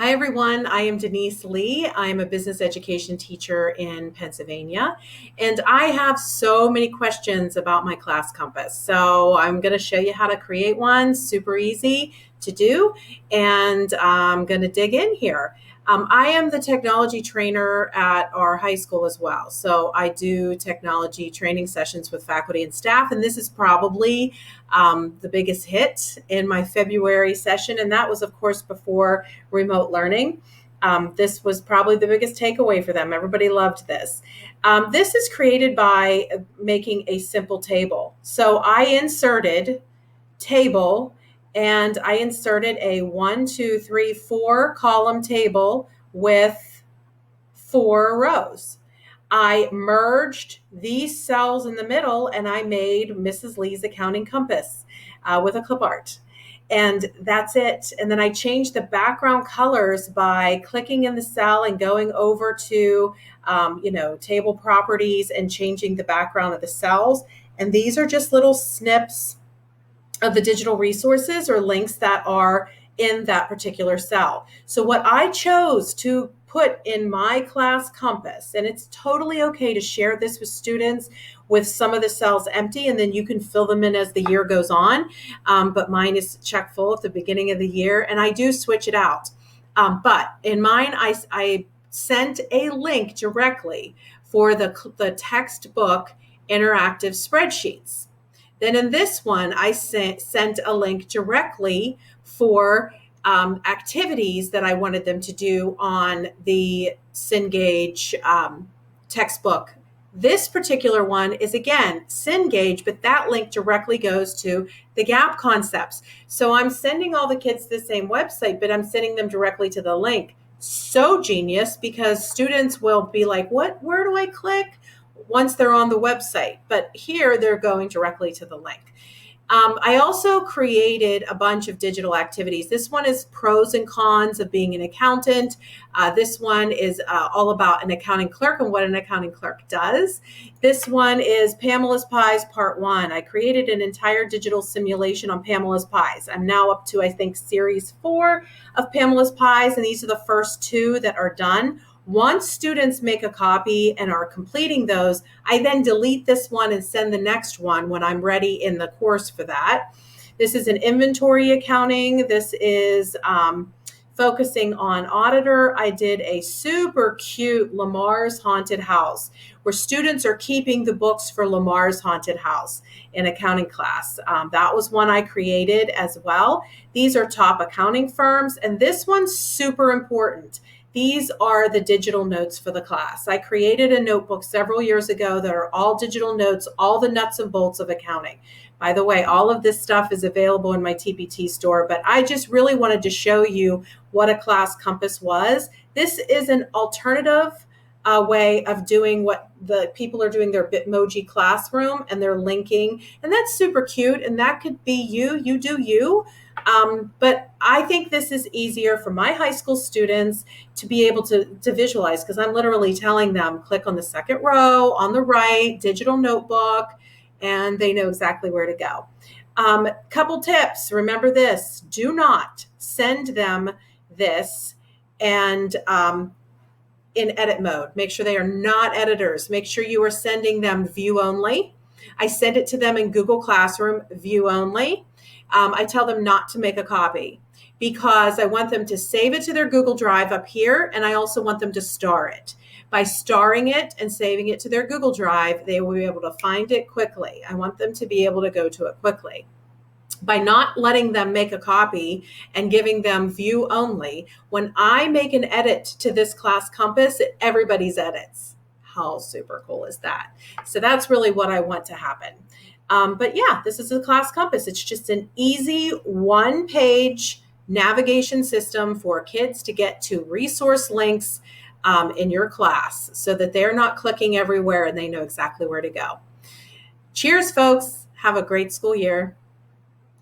Hi, everyone. I am Denise Lee. I am a business education teacher in Pennsylvania, and I have so many questions about my class compass. So I'm going to show you how to create one, super easy to do, and I'm going to dig in here. I am the technology trainer at our high school as well. So I do technology training sessions with faculty and staff, and this is probably the biggest hit in my February session, and that was, of course, before remote learning. This was probably the biggest takeaway for them. Everybody loved this. This is created by making a simple table. So I inserted table and I inserted a 4 column table with 4 rows. I merged these cells in the middle and I made Mrs. Lee's accounting compass with a clip art. And that's it. And then I changed the background colors by clicking in the cell and going over to, table properties and changing the background of the cells. And these are just little snips of the digital resources or links that are in that particular cell. So what I chose to put in my class compass, and it's totally okay to share this with students with some of the cells empty, and then you can fill them in as the year goes on. But mine is check full at the beginning of the year, and I do switch it out. But in mine, I sent a link directly for the textbook interactive spreadsheets. Then in this one, I sent a link directly for activities that I wanted them to do on the Cengage textbook. This particular one is, again, Cengage, but that link directly goes to the GAP concepts. So I'm sending all the kids to the same website, but I'm sending them directly to the link. So genius, because students will be like, where do I click? Once they're on the website, but here they're going directly to the link. I also created a bunch of digital activities. This one is pros and cons of being an accountant. This one is all about an accounting clerk and what an accounting clerk does. This one is Pamela's Pies Part 1. I created an entire digital simulation on Pamela's Pies. I'm now up to, I think, Series 4 of Pamela's Pies, and these are the first 2 that are done. Once students make a copy and are completing those, I then delete this one and send the next one when I'm ready in the course for that. This is an inventory accounting. This is focusing on auditor. I did a super cute Lamar's Haunted House where students are keeping the books for Lamar's Haunted House in accounting class. That was one I created as well. These are top accounting firms, and this one's super important. These are the digital notes for the class. I created a notebook several years ago that are all digital notes, all the nuts and bolts of accounting. By the way, all of this stuff is available in my TPT store, but I just really wanted to show you what a class compass was. This is an alternative way of doing what the people are doing their Bitmoji classroom, and they're linking, and that's super cute, and that could be you do you. But I think this is easier for my high school students to be able to visualize, because I'm literally telling them, click on the second row on the right, digital notebook, and they know exactly where to go. Couple tips. Remember this. Do not send them this and in edit mode. Make sure they are not editors. Make sure you are sending them view only. I send it to them in Google Classroom, view only. I tell them not to make a copy because I want them to save it to their Google Drive up here, and I also want them to star it. By starring it and saving it to their Google Drive, they will be able to find it quickly. I want them to be able to go to it quickly. By not letting them make a copy and giving them view only, when I make an edit to this class compass, everybody's edits. How super cool is that? So that's really what I want to happen. But yeah, this is a class compass. It's just an easy one-page navigation system for kids to get to resource links in your class so that they're not clicking everywhere and they know exactly where to go. Cheers, folks. Have a great school year.